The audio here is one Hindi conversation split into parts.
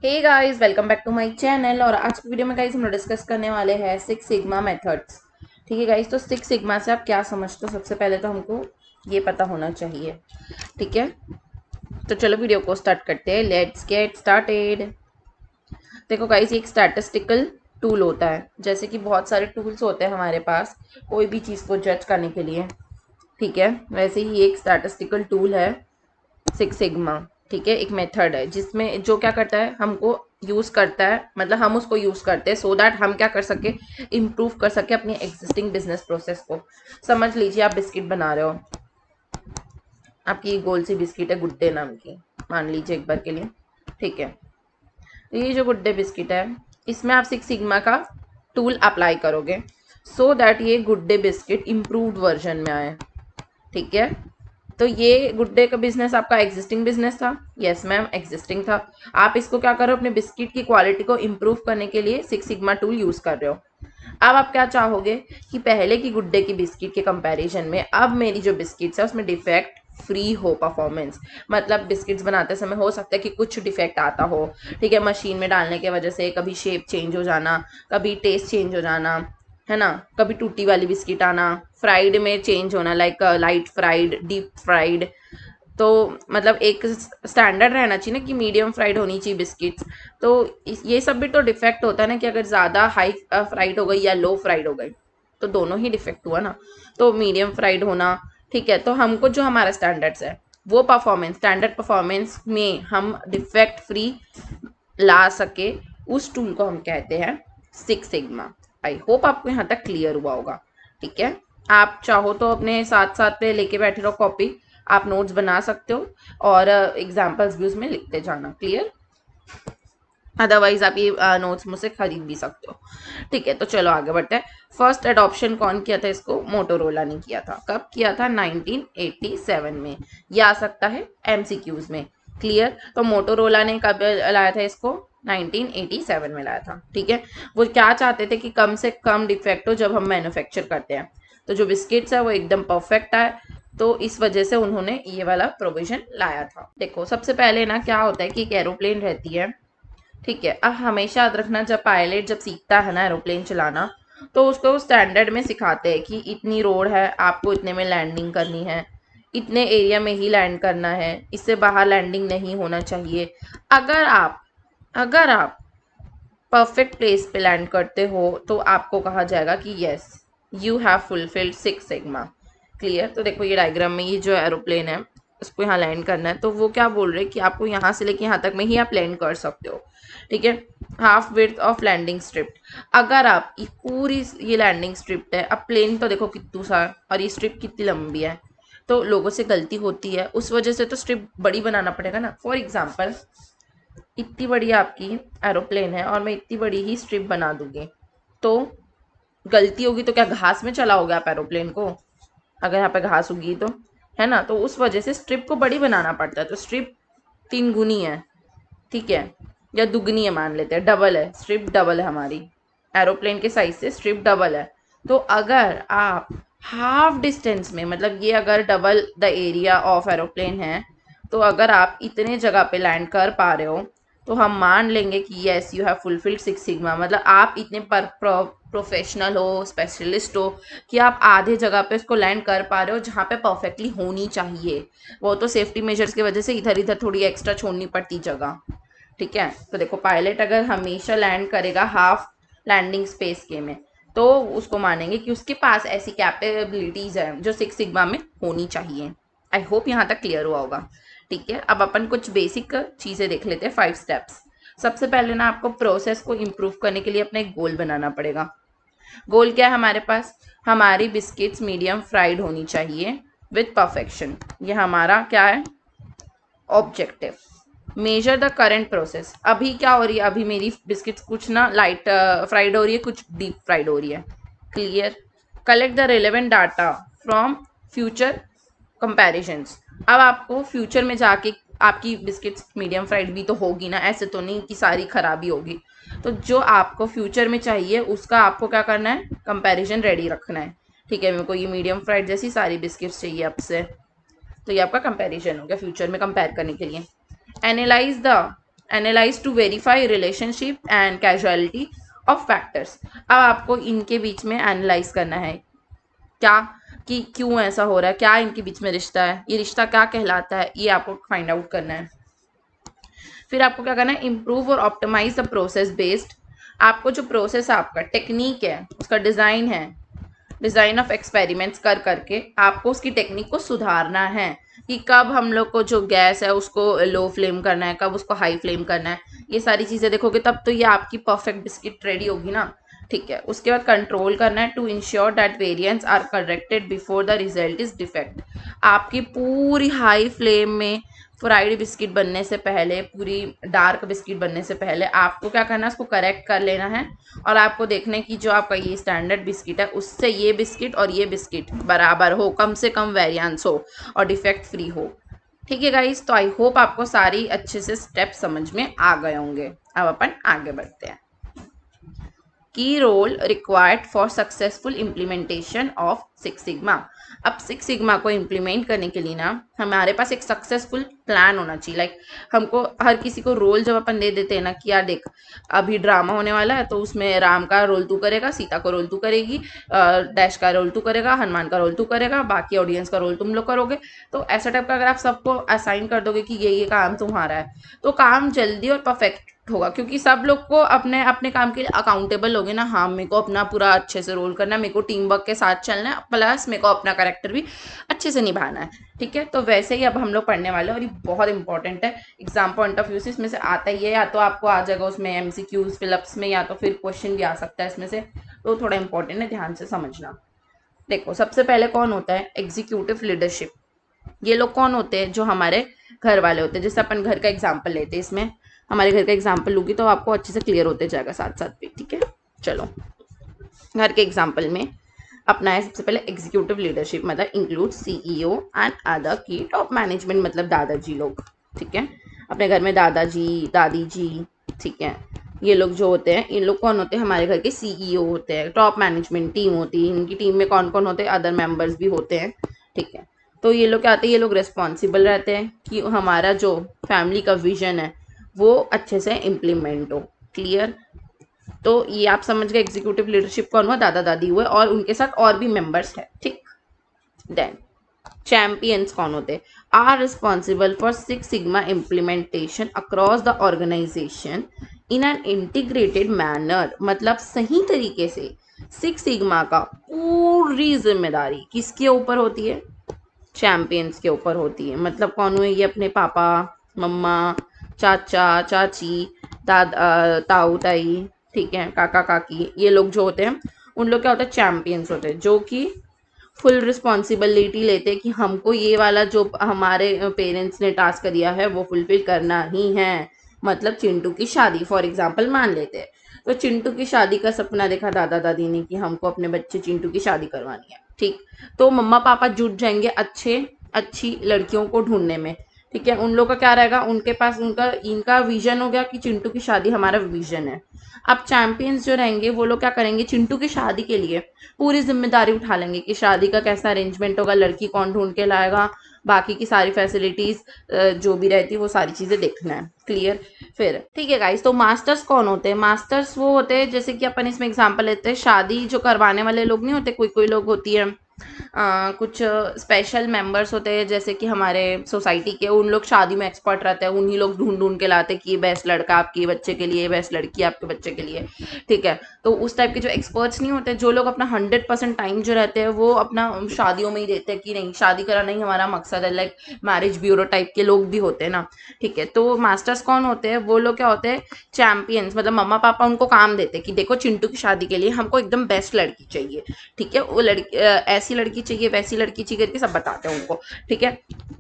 Hey guys, welcome back to my channel. और आज की वीडियो में गाइस हम डिस्कस करने वाले हैं सिक्स सिग्मा मेथड्स। ठीक है गाइस, तो सिक्स सिग्मा से आप क्या समझते हो? सबसे पहले तो हमको ये पता होना चाहिए। ठीक है, तो चलो वीडियो को स्टार्ट करते हैं। Let's get started. देखो गाइस, ये एक स्टैटिस्टिकल टूल होता है। जैसे कि बहुत सारे टूल्स होते हैं हमारे पास कोई भी चीज़ को जज करने के लिए। ठीक है, वैसे ही एक स्टैटिस्टिकल टूल है सिक्स सिग्मा। ठीक है, एक मेथड है जिसमें जो क्या करता है, हमको यूज़ करता है, मतलब हम उसको यूज़ करते हैं सो दैट हम क्या कर सके, इम्प्रूव कर सके अपनी एग्जिस्टिंग बिजनेस प्रोसेस को। समझ लीजिए आप बिस्किट बना रहे हो, आपकी गोल सी बिस्किट है गुड्डे नाम की, मान लीजिए एक बार के लिए। ठीक है, तो ये जो गुड्डे बिस्किट है, इसमें आप सिक्स सिग्मा का टूल अप्लाई करोगे सो दैट ये गुड्डे बिस्किट इम्प्रूव्ड वर्जन में आए। ठीक है, तो ये गुड्डे का बिजनेस आपका एग्जिस्टिंग बिजनेस था। यस मैम, एग्जिस्टिंग था। आप इसको क्या कर रहे हो, अपने बिस्किट की क्वालिटी को इम्प्रूव करने के लिए सिक्स सिग्मा टूल यूज कर रहे हो। अब आप क्या चाहोगे कि पहले की गुड्डे की बिस्किट के कंपैरिजन में अब मेरी जो बिस्किट्स है उसमें डिफेक्ट फ्री हो परफॉर्मेंस। मतलब बिस्किट्स बनाते समय हो सकता है कि कुछ डिफेक्ट आता हो। ठीक है, मशीन में डालने की वजह से कभी शेप चेंज हो जाना, कभी टेस्ट चेंज हो जाना, है ना, कभी टूटी वाली बिस्किट आना, फ्राइड में चेंज होना, like light fried, deep fried. तो मतलब एक स्टैंडर्ड रहना चाहिए ना कि मीडियम फ्राइड होनी चाहिए बिस्किट्स। तो ये सब भी तो डिफेक्ट होता है ना कि अगर ज़्यादा हाई फ्राइड हो गई या लो फ्राइड हो गई तो दोनों ही डिफेक्ट हुआ ना। तो मीडियम फ्राइड होना। ठीक है, तो हमको जो हमारा स्टैंडर्ड्स है वो परफॉर्मेंस, स्टैंडर्ड परफॉर्मेंस में हम डिफेक्ट फ्री ला सके, उस टूल को हम कहते हैं सिक्स सिग्मा। आई होप आपको यहाँ तक क्लियर हुआ होगा। ठीक है, आप चाहो तो अपने साथ साथ पे लेके बैठे रहो कॉपी, आप नोट्स बना सकते हो और एग्जाम्पल्स भी उसमें लिखते जाना। क्लियर? अदरवाइज आप ये नोट्स मुझसे खरीद भी सकते हो। ठीक है, तो चलो आगे बढ़ते हैं। फर्स्ट एडॉप्शन कौन किया था इसको? मोटोरोला ने किया था। कब किया था? 1987 में। ये आ सकता है एमसीक्यूज में। क्लियर? तो मोटोरोला ने कब लाया था इसको? 1987 में लाया था। ठीक है, वो क्या चाहते थे कि कम से कम डिफेक्ट हो जब हम मैन्युफैक्चर करते हैं, तो जो बिस्किट्स है वो एकदम परफेक्ट आए। तो इस वजह से उन्होंने ये वाला प्रोविजन लाया था। देखो, सबसे पहले ना क्या होता है कि एक एरोप्लेन रहती है। ठीक है, अब हमेशा याद रखना, जब पायलट जब सीखता है ना एरोप्लेन चलाना, तो उसको स्टैंडर्ड में सिखाते हैं कि इतनी रोड है, आपको इतने में लैंडिंग करनी है, इतने एरिया में ही लैंड करना है, इससे बाहर लैंडिंग नहीं होना चाहिए। अगर आप परफेक्ट प्लेस पे लैंड करते हो तो आपको कहा जाएगा कि yes, you have fulfilled six sigma. Clear? तो देखो ये डायग्राम में ये जो एरोप्लेन है उसको यहाँ लैंड करना है, तो वो क्या बोल रहे हैं कि आपको यहाँ से लेके यहाँ तक में ही आप लैंड कर सकते हो। ठीक है, half width of landing strip. अगर आप ये पूरी ये लैंडिंग स्ट्रिप है, अब प्लेन तो देखो कितनी सा, और ये स्ट्रिप कितनी लंबी है, तो लोगों से गलती होती है, उस वजह से तो स्ट्रिप बड़ी बनाना पड़ेगा ना। फॉर एग्जाम्पल, इतनी बड़ी आपकी एरोप्लेन है और मैं इतनी बड़ी ही स्ट्रिप बना दूंगी, तो गलती होगी तो क्या घास में चलाओगे आप एरोप्लेन को? अगर यहाँ पे घास उगी तो, है ना, तो उस वजह से स्ट्रिप को बड़ी बनाना पड़ता है। तो स्ट्रिप तीन गुनी है। ठीक है, या दुगनी है, मान लेते हैं डबल है, स्ट्रिप डबल है हमारी, एरोप्लेन के साइज से स्ट्रिप डबल है। तो अगर आप हाफ डिस्टेंस में, मतलब ये अगर double the area of aeroplane है, तो अगर आप इतने जगह पे लैंड कर पा रहे हो तो हम मान लेंगे कि yes, you have fulfilled six sigma. मतलब आप इतने प्रोफेशनल हो, स्पेशलिस्ट हो कि आप आधे जगह पे उसको लैंड कर पा रहे हो जहाँ पे परफेक्टली होनी चाहिए। वो तो सेफ्टी मेजर्स की वजह से इधर इधर थोड़ी एक्स्ट्रा छोड़नी पड़ती जगह। ठीक है, तो देखो पायलट अगर हमेशा लैंड करेगा हाफ लैंडिंग स्पेस के में, तो उसको मानेंगे कि उसके पास ऐसी कैपेबिलिटीज है जो सिक्स सिग्मा में होनी चाहिए। आई होप यहाँ तक क्लियर हुआ होगा। ठीक है, अब अपन कुछ बेसिक चीज़ें देख लेते हैं, 5 स्टेप्स। सबसे पहले ना आपको प्रोसेस को इम्प्रूव करने के लिए अपना एक गोल बनाना पड़ेगा। गोल क्या है हमारे पास? हमारी बिस्किट्स मीडियम फ्राइड होनी चाहिए विथ परफेक्शन। ये हमारा क्या है? Objective. Measure the current process. अभी क्या हो रही है? अभी मेरी बिस्किट्स कुछ ना लाइट फ्राइड हो रही है, कुछ डीप फ्राइड हो रही है। Clear? Collect the relevant data from future comparisons. अब आपको फ्यूचर में जाके आपकी बिस्किट्स मीडियम फ्राइड भी तो होगी ना, ऐसे तो नहीं कि सारी खराबी होगी। तो जो आपको फ्यूचर में चाहिए उसका आपको क्या करना है? कंपैरिजन रेडी रखना है। ठीक है, मेरे को ये मीडियम फ्राइड जैसी सारी बिस्किट्स चाहिए अब से, तो ये आपका कंपैरिजन हो गया फ्यूचर में कंपेयर करने के लिए। Analyse the analyse to verify relationship and causality of factors. अब आपको इनके बीच में एनालाइज करना है क्या कि क्यों ऐसा हो रहा है, क्या इनके बीच में रिश्ता है, ये रिश्ता क्या कहलाता है, ये आपको फाइंड आउट करना है। फिर आपको क्या करना है, इम्प्रूव और ऑप्टिमाइज द प्रोसेस बेस्ड। आपको जो प्रोसेस है, आपका टेक्निक है, उसका डिज़ाइन है, डिज़ाइन ऑफ एक्सपेरिमेंट्स कर करके आपको उसकी टेक्निक को सुधारना है कि कब हम लोग को जो गैस है उसको लो फ्लेम करना है, कब उसको हाई फ्लेम करना है। ये सारी चीज़ें देखोगे तब तो ये आपकी परफेक्ट बिस्किट रेडी होगी ना। ठीक है, उसके बाद कंट्रोल करना है to ensure that variants are corrected before the result is defect. आपकी पूरी हाई फ्लेम में फ्राइड बिस्किट बनने से पहले, पूरी डार्क बिस्किट बनने से पहले आपको क्या करना है, उसको करेक्ट कर लेना है और आपको देखना है कि जो आपका ये स्टैंडर्ड बिस्किट है उससे ये बिस्किट और ये बिस्किट बराबर हो, कम से कम वेरिएंस हो और डिफेक्ट फ्री हो। ठीक है गाइस, तो आई होप आपको सारी अच्छे से स्टेप समझ में आ गए होंगे। अब अपन आगे बढ़ते हैं। Key role required for successful implementation of six sigma. अब सिक्स सिग्मा को इम्प्लीमेंट करने के लिए ना हमारे पास एक सक्सेसफुल प्लान होना चाहिए। लाइक हमको हर किसी को रोल जब अपन दे देते हैं ना कि यार देख अभी ड्रामा होने वाला है तो उसमें राम का रोल तू करेगा, सीता का रोल तू करेगी, डैश का रोल तू करेगा, हनुमान का रोल तू करेगा, बाकी ऑडियंस का रोल तुम लोग करोगे। तो ऐसा टाइप का अगर आप सबको असाइन कर दोगे कि ये काम तुम्हारा है तो काम जल्दी और परफेक्ट होगा, क्योंकि सब लोग को अपने अपने काम के लिए अकाउंटेबल होगे ना। हाँ, मेरे को अपना पूरा अच्छे से रोल करना है, मेरे को टीम वर्क के साथ चलना है, प्लस मेरे को अपना कैरेक्टर भी अच्छे से निभाना है। ठीक है, तो वैसे ही अब हम लोग पढ़ने वाले हैं और ये बहुत इंपॉर्टेंट है। एग्जाम पॉइंट ऑफ व्यू से इसमें से आता ही है, या तो आपको आ जाएगा उसमें MCQs फिलअप्स में, या तो फिर क्वेश्चन भी आ सकता है इसमें से। तो थोड़ा इंपॉर्टेंट है, ध्यान से समझना। देखो, सबसे पहले कौन होता है, एग्जीक्यूटिव लीडरशिप। ये लोग कौन होते हैं, जो हमारे घर वाले होते हैं। जैसे अपन घर का एग्जाम्पल लेते हैं, इसमें हमारे घर का एग्जाम्पल लूँगी तो आपको अच्छे से क्लियर होते जाएगा साथ साथ भी। ठीक है, चलो घर के एग्जाम्पल में अपना है सबसे पहले एग्जीक्यूटिव लीडरशिप, मतलब इंक्लूड CEO एंड अदर की टॉप मैनेजमेंट, मतलब दादाजी लोग। ठीक है, अपने घर में दादाजी, दादी जी, ठीक है, ये लोग जो होते हैं, इन लोग कौन होते हैं, हमारे घर के CEO होते हैं। टॉप मैनेजमेंट टीम होती है, इनकी टीम में कौन कौन होते हैं, अदर मेंबर्स भी होते हैं। ठीक है, तो ये लोग क्या आते हैं, ये लोग रिस्पॉन्सिबल रहते हैं कि हमारा जो फैमिली का विजन है वो अच्छे से इम्प्लीमेंट हो। क्लियर, तो ये आप समझ गए एग्जीक्यूटिव लीडरशिप कौन हुआ, दादा दादी हुए और उनके साथ और भी मेंबर्स है। ठीक, देन चैंपियंस कौन होते, are responsible for six sigma implementation across the organisation in an integrated manner. मतलब सही तरीके से सिक्स सिग्मा का पूरी जिम्मेदारी किसके ऊपर होती है, चैंपियंस के ऊपर होती है। मतलब कौन हुए, ये अपने पापा, मम्मा, चाचा चाची, ताऊ ताई, ठीक है, काका काकी, ये लोग जो होते हैं उन लोग क्या होता है, चैंपियंस होते हैं, जो कि फुल रिस्पॉन्सिबिलिटी लेते हैं कि हमको ये वाला जो हमारे पेरेंट्स ने टास्क दिया है वो फुलफिल करना ही है। मतलब चिंटू की शादी फॉर एग्जांपल मान लेते हैं, तो चिंटू की शादी का सपना देखा दादा दादी ने कि हमको अपने बच्चे चिंटू की शादी करवानी है। ठीक, तो मम्मा पापा जुट जाएंगे अच्छी लड़कियों को ढूंढने में। ठीक है, उन लोग का क्या रहेगा, उनके पास इनका विजन हो गया कि चिंटू की शादी हमारा विजन है। अब चैंपियंस जो रहेंगे वो लोग क्या करेंगे, चिंटू की शादी के लिए पूरी जिम्मेदारी उठा लेंगे कि शादी का कैसा अरेंजमेंट होगा, लड़की कौन ढूंढ के लाएगा, बाकी की सारी फैसिलिटीज जो भी रहती है वो सारी चीज़ें देखना है। क्लियर, फिर ठीक है गाइस, तो मास्टर्स कौन होते हैं, मास्टर्स वो होते हैं जैसे कि अपन इसमें एग्जांपल लेते हैं, शादी जो करवाने वाले लोग नहीं होते, कोई कोई लोग होती है कुछ स्पेशल मेंबर्स होते हैं जैसे कि हमारे सोसाइटी के, उन लोग शादी में एक्सपर्ट रहते हैं, उन्हीं लोग ढूंढ ढूंढ के लाते कि ये बेस्ट लड़का आपके बच्चे के लिए, बेस्ट लड़की आपके बच्चे के लिए। ठीक है, तो उस टाइप के जो एक्सपर्ट्स नहीं होते, जो लोग अपना 100% टाइम जो रहते हैं वो अपना शादियों में ही देते हैं कि नहीं शादी कराना ही हमारा मकसद है। लाइक मैरिज ब्यूरो टाइप के लोग भी होते हैं ना। ठीक है, तो मास्टर्स कौन होते हैं, वो लोग क्या होते हैं, चैंपियंस। मतलब मम्मा पापा उनको काम देते हैं कि देखो चिंटू की शादी के लिए हमको एकदम बेस्ट लड़की चाहिए। ठीक है, वो लड़की ऐसी लड़की चाहिए, वैसी लड़की चाहिए करके सब बताते हैं उनको। ठीक है,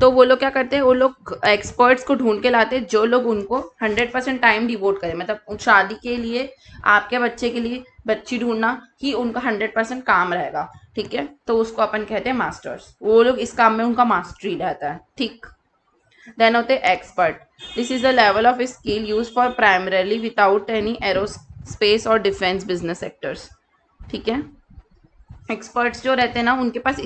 तो वो लोग क्या करते हैं, वो लोग एक्सपर्ट्स को ढूंढ के लाते हैं जो लोग उनको 100% टाइम डिवोट करें। मतलब शादी के लिए, आपके बच्चे के लिए बच्ची ढूंढना ही उनका 100% काम रहेगा। ठीक है, तो उसको अपन कहते हैं मास्टर्स। वो लोग इस काम में उनका मास्टरी रहता है। ठीक, देन होते हैं expert. This is the level of skill use for primarily without any aerospace और डिफेंस बिजनेस सेक्टर्स। ठीक है, एक्सपर्ट्स जो रहते हैं ना उनके पास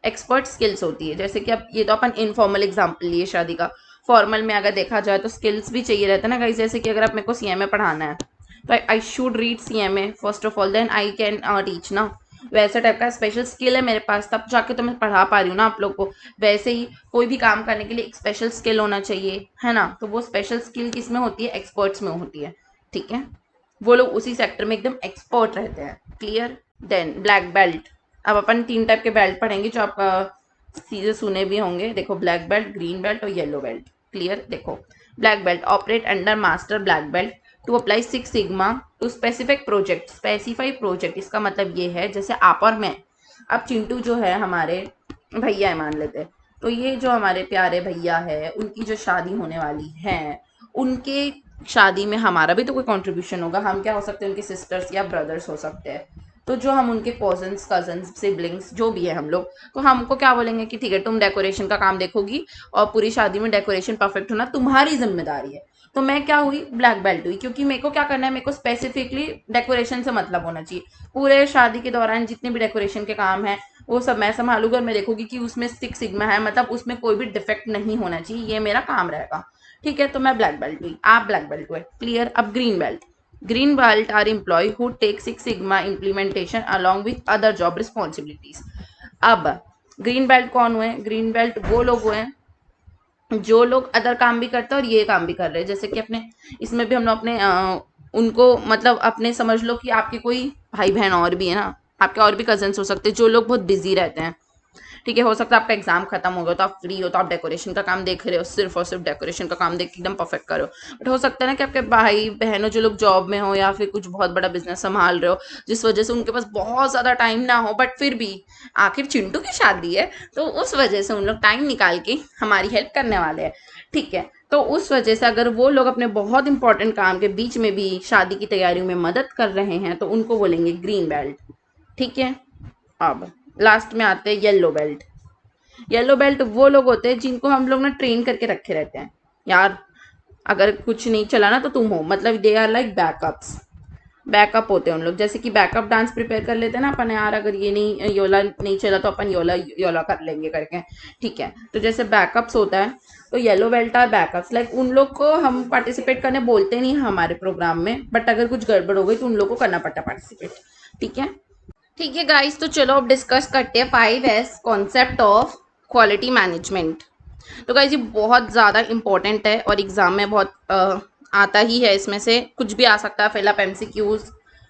एक्सपर्ट स्किल्स होती है। जैसे कि अब ये तो अपन इनफॉर्मल एग्जांपल लिए शादी का, फॉर्मल में अगर देखा जाए तो स्किल्स भी चाहिए रहता है ना गाइस, जैसे कि अगर आप मेरे को सीएमए पढ़ाना है तो I should read CMA first of all, then I can teach ना। वैसा टाइप का स्पेशल स्किल है मेरे पास, तब जाके तो मैं पढ़ा पा रही हूँ ना आप लोग को। वैसे ही कोई भी काम करने के लिए एक स्पेशल स्किल होना चाहिए, है ना। तो वो स्पेशल स्किल किस में होती है? एक्सपर्ट्स में होती है, ठीक है। वो लोग उसी सेक्टर में एकदम एक्सपर्ट रहते हैं, क्लियर। Then black belt. अब अपन 3 टाइप के बेल्ट पढ़ेंगे जो आपका सीधे सुने भी होंगे। देखो, ब्लैक बेल्ट, ग्रीन बेल्ट और येलो बेल्ट, क्लियर। देखो, black belt operate under master black belt to apply 6 sigma to specific project. Specify project, इसका मतलब ये है जैसे आप और मैं, अब चिंटू जो है हमारे भैया है मान लेते हैं, तो ये जो हमारे प्यारे भैया है उनकी जो शादी होने वाली है, उनके शादी में हमारा भी तो कोई कंट्रीब्यूशन होगा। हम क्या हो सकते हैं? उनके सिस्टर्स या ब्रदर्स हो सकते हैं। तो जो हम उनके कजन्स सिबलिंग्स जो भी है हम लोग, तो हमको क्या बोलेंगे कि ठीक है तुम डेकोरेशन का काम देखोगी और पूरी शादी में डेकोरेशन परफेक्ट होना तुम्हारी जिम्मेदारी है। तो मैं क्या हुई? ब्लैक बेल्ट हुई, क्योंकि मेरे को क्या करना है, मेरे को स्पेसिफिकली डेकोरेशन से मतलब होना चाहिए। पूरे शादी के दौरान जितने भी डेकोरेशन के काम है वो सब मैं संभालूंगी, और मैं देखूंगी कि उसमें 6 सिग्मा है, मतलब उसमें कोई भी डिफेक्ट नहीं होना चाहिए, ये मेरा काम रहेगा, ठीक है। तो मैं ब्लैक बेल्ट हुई, आप ब्लैक बेल्ट हुए, क्लियर। अब green belt. Green belt are employ who take 6 sigma implementation along with other job responsibilities. अब ग्रीन बेल्ट कौन हुए? ग्रीन बेल्ट वो लोग हुए जो लोग अदर काम भी करते हैं और ये काम भी कर रहे हैं। जैसे कि अपने इसमें भी हम लोग अपने उनको मतलब अपने समझ लो कि आपके कोई भाई बहन और भी है ना, आपके और भी कजन्स हो सकते हैं जो लोग बहुत बिजी रहते हैं, ठीक है। हो सकता है आपका एग्जाम खत्म हो गया तो आप फ्री हो, तो आप डेकोरेशन का काम देख रहे हो, सिर्फ और सिर्फ डेकोरेशन का काम देख के एकदम परफेक्ट करो। बट हो सकता है ना कि आपके भाई बहनों जो लोग जॉब में हो या फिर कुछ बहुत बड़ा बिजनेस संभाल रहे हो, जिस वजह से उनके पास बहुत ज़्यादा टाइम ना हो, बट फिर भी आखिर चिंटू की शादी है तो उस वजह से उन लोग टाइम निकाल के हमारी हेल्प करने वाले हैं, ठीक है। तो उस वजह से अगर वो लोग अपने बहुत इंपॉर्टेंट काम के बीच में भी शादी की तैयारियों में मदद कर रहे हैं तो उनको बोलेंगे ग्रीन बेल्ट, ठीक है। अब लास्ट में आते हैं येलो बेल्ट। येलो बेल्ट वो लोग होते हैं जिनको हम लोग ना ट्रेन करके रखे रहते हैं, यार अगर कुछ नहीं चला ना तो तुम हो, मतलब they are like backups. Backup होते हैं उन लोग, जैसे कि बैकअप डांस प्रिपेयर कर लेते हैं ना अपन, यार अगर ये नहीं योला नहीं चला तो अपन योला योला कर लेंगे करके, ठीक है। तो जैसे बैकअप्स होता है, तो yellow belt are backups, like उन लोग को हम पार्टिसिपेट करने बोलते नहीं हमारे प्रोग्राम में, बट अगर कुछ गड़बड़ हो गई तो उन लोग को करना पड़ता है पार्टिसिपेट, ठीक है। ठीक है गाइस, तो चलो अब डिस्कस करते हैं 5S concept of quality management. तो गाइस ये बहुत ज़्यादा इंपॉर्टेंट है और एग्जाम में बहुत आता ही है, इसमें से कुछ भी आ सकता है, फिल अप एमसीक्यूज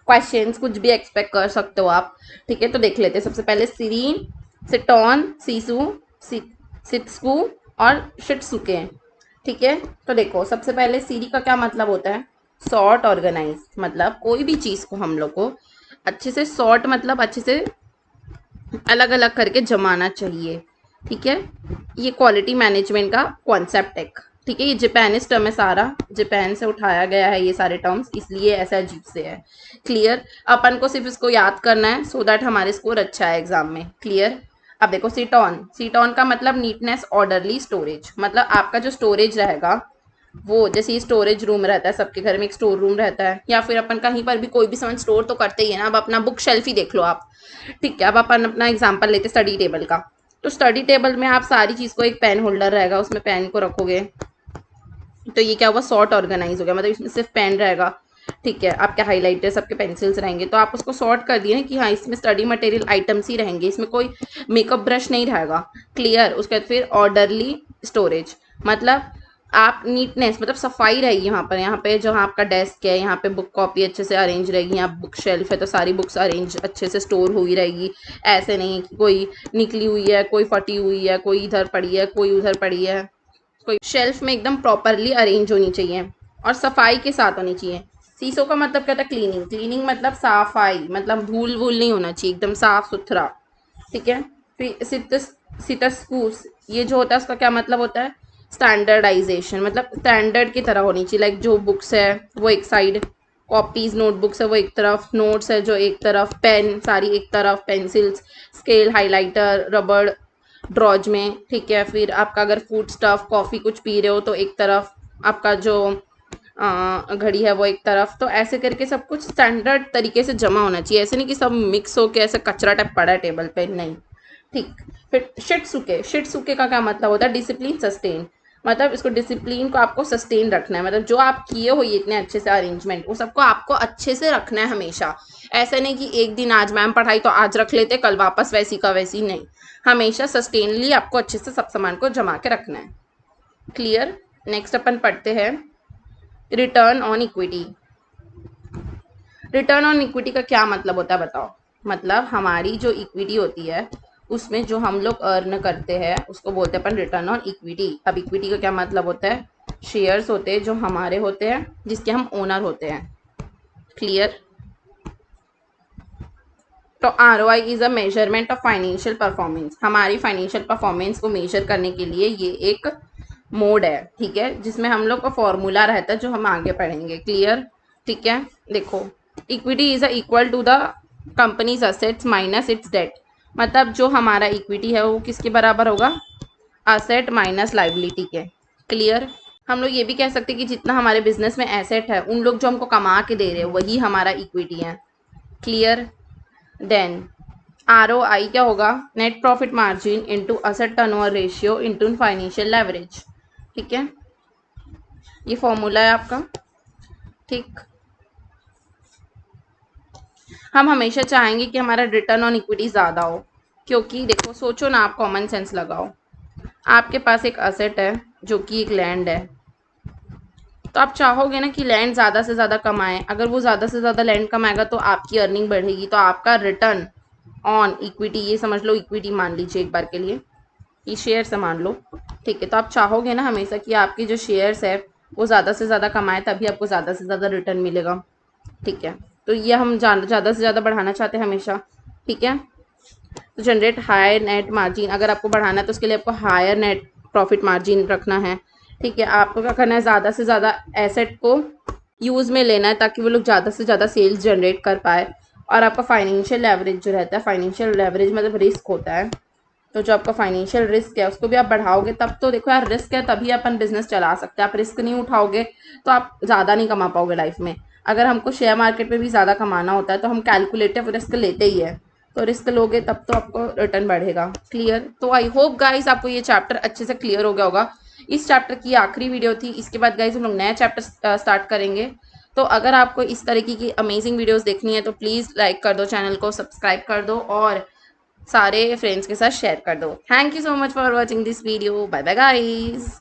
क्वेश्चंस कुछ भी एक्सपेक्ट कर सकते हो आप, ठीक है। तो देख लेते हैं। सबसे पहले सीरीन, सिटॉन, सीसू, सित्सकू और शिट्सुके, ठीक है। तो देखो, सबसे पहले सीरी का क्या मतलब होता है? सॉर्ट ऑर्गेनाइज, मतलब कोई भी चीज़ को हम लोग को अच्छे से सॉर्ट, मतलब अच्छे से अलग अलग करके जमाना चाहिए, ठीक है। ये क्वालिटी मैनेजमेंट का कॉन्सेप्ट है, ठीक है। ये जापानीज टर्म है, सारा जापान से उठाया गया है ये सारे टर्म्स, इसलिए ऐसा अजीब से है, क्लियर। अपन को सिर्फ इसको याद करना है सो दैट हमारे स्कोर अच्छा है एग्जाम में, क्लियर। अब देखो, सीटॉन, सीटॉन का मतलब नीटनेस, ऑर्डरली, स्टोरेज, मतलब आपका जो स्टोरेज रहेगा वो, जैसे ये स्टोरेज रूम रहता है, सबके घर में एक स्टोर रूम रहता है, या फिर अपन कहीं पर भी कोई भी सामान स्टोर तो करते ही है ना। अब अपना बुक शेल्फ ही देख लो आप, ठीक है। अब अपन अपना एग्जांपल लेते स्टडी टेबल का, तो स्टडी टेबल में आप सारी चीज़ को, एक पेन होल्डर रहेगा उसमें पेन को रखोगे, तो ये क्या हुआ? सॉर्ट ऑर्गेनाइज हो गया, मतलब इसमें सिर्फ पेन रहेगा, ठीक है। आपके हाईलाइटर, सबके पेंसिल्स रहेंगे, तो आप उसको सॉर्ट कर दिए ना कि हाँ इसमें स्टडी मटेरियल आइटम्स ही रहेंगे, इसमें कोई मेकअप ब्रश नहीं रहेगा, क्लियर। उसके बाद फिर ऑर्डरली स्टोरेज, मतलब आप नीटनेस, मतलब सफाई रहेगी यहाँ पे जहाँ आपका डेस्क है, यहाँ पे बुक कॉपी अच्छे से अरेंज रहेगी, यहाँ बुक शेल्फ है तो सारी बुक्स अरेंज अच्छे से स्टोर हुई रहेगी। ऐसे नहीं कि कोई निकली हुई है, कोई फटी हुई है, कोई इधर पड़ी है, कोई उधर पड़ी है, कोई शेल्फ में एकदम प्रॉपरली अरेंज होनी चाहिए और सफाई के साथ होनी चाहिए। शीशों का मतलब क्या था? क्लीनिंग, क्लीनिंग मतलब सफाई, मतलब धूल वूल नहीं होना चाहिए, एकदम साफ सुथरा, ठीक है। फिर सिटस्कूस, ये जो होता है उसका क्या मतलब होता है? स्टैंडर्डाइजेशन, मतलब स्टैंडर्ड की तरह होनी चाहिए, लाइक जो बुक्स है वो एक साइड, कॉपीज नोटबुक्स है वो एक तरफ, नोट्स है जो एक तरफ, पेन सारी एक तरफ, पेंसिल्स, स्केल, हाइलाइटर, रबड़ ड्रॉज में, ठीक है। फिर आपका अगर फूड स्टफ, कॉफ़ी कुछ पी रहे हो तो एक तरफ, आपका जो घड़ी है वो एक तरफ, तो ऐसे करके सब कुछ स्टैंडर्ड तरीके से जमा होना चाहिए, ऐसे नहीं कि सब मिक्स होके ऐसे कचरा टाइप पड़ा है टेबल पे, नहीं, ठीक। फिर शिट्सुके, शिट्सुके का क्या मतलब होता है? डिसिप्लिन, सस्टेन, मतलब इसको डिसिप्लिन को आपको सस्टेन रखना है, मतलब जो आप किए हो ये इतने अच्छे से अरेंजमेंट वो सबको आपको अच्छे से रखना है हमेशा। ऐसा नहीं कि एक दिन आज मैम पढ़ाई तो आज रख लेते, कल वापस वैसी का वैसी, नहीं, हमेशा सस्टेनली आपको अच्छे से सब सामान को जमा के रखना है। क्लियर। नेक्स्ट अपन पढ़ते हैं return on equity. Return on equity का क्या मतलब होता है बताओ। मतलब हमारी जो इक्विटी होती है उसमें जो हम लोग अर्न करते हैं उसको बोलते हैं अपन रिटर्न ऑन इक्विटी। अब इक्विटी का क्या मतलब होता है, शेयर्स होते हैं जो हमारे होते हैं, जिसके हम ओनर होते हैं। क्लियर। तो ROI is a measurement of financial performance. हमारी फाइनेंशियल परफॉर्मेंस को मेजर करने के लिए ये एक मोड है, ठीक है, जिसमें हम लोग का फॉर्मूला रहता है जो हम आगे पढ़ेंगे। क्लियर। ठीक है। देखो, equity is equal to the company's assets minus its debt. मतलब जो हमारा इक्विटी है वो किसके बराबर होगा, असेट माइनस लाइबिलिटी के। क्लियर। हम लोग ये भी कह सकते हैं कि जितना हमारे बिजनेस में एसेट है उन लोग जो हमको कमा के दे रहे हैं वही हमारा इक्विटी है। क्लियर। देन ROI क्या होगा, net profit margin into asset turnover ratio into financial leverage. ठीक है, ये फॉर्मूला है आपका। ठीक। हम हमेशा चाहेंगे कि हमारा रिटर्न ऑन इक्विटी ज़्यादा हो, क्योंकि देखो सोचो ना, आप कॉमन सेंस लगाओ। आपके पास एक असेट है जो कि एक लैंड है, तो आप चाहोगे ना कि लैंड ज़्यादा से ज़्यादा कमाए। अगर वो ज़्यादा से ज़्यादा लैंड कमाएगा तो आपकी अर्निंग बढ़ेगी, तो आपका रिटर्न ऑन इक्विटी, ये समझ लो इक्विटी मान लीजिए एक बार के लिए, ये शेयर से मान लो, ठीक है, तो आप चाहोगे ना हमेशा कि आपकी जो शेयर्स है वो ज़्यादा से ज़्यादा कमाए, तभी आपको ज़्यादा से ज़्यादा रिटर्न मिलेगा। ठीक है, तो ये हम ज़्यादा से ज़्यादा बढ़ाना चाहते हैं हमेशा। ठीक है, तो जनरेट हायर नेट मार्जिन, अगर आपको बढ़ाना है तो उसके लिए आपको हायर नेट प्रॉफिट मार्जिन रखना है। ठीक है, आपको क्या करना है, ज़्यादा से ज़्यादा एसेट को यूज़ में लेना है ताकि वो लोग ज़्यादा से ज़्यादा सेल्स जनरेट कर पाए। और आपका फाइनेंशियल लेवरेज जो रहता है, फाइनेंशियल लेवरेज मतलब रिस्क होता है, तो जो आपका फाइनेंशियल रिस्क है उसको भी आप बढ़ाओगे, तब तो देखो यार, रिस्क है तभी अपन बिजनेस चला सकते हैं। आप रिस्क नहीं उठाओगे तो आप ज़्यादा नहीं कमा पाओगे लाइफ में। अगर हमको शेयर मार्केट में भी ज़्यादा कमाना होता है तो हम कैलकुलेटिव रिस्क लेते ही है, तो रिस्क लोगे तब तो आपको रिटर्न बढ़ेगा। क्लियर। तो आई होप गाइस आपको ये चैप्टर अच्छे से क्लियर हो गया होगा। इस चैप्टर की आखिरी वीडियो थी, इसके बाद गाइस हम लोग नया चैप्टर स्टार्ट करेंगे। तो अगर आपको इस तरीके की अमेजिंग वीडियोस देखनी है तो प्लीज़ लाइक कर दो, चैनल को सब्सक्राइब कर दो और सारे फ्रेंड्स के साथ शेयर कर दो। Thank you so much for watching this video. Bye bye guys.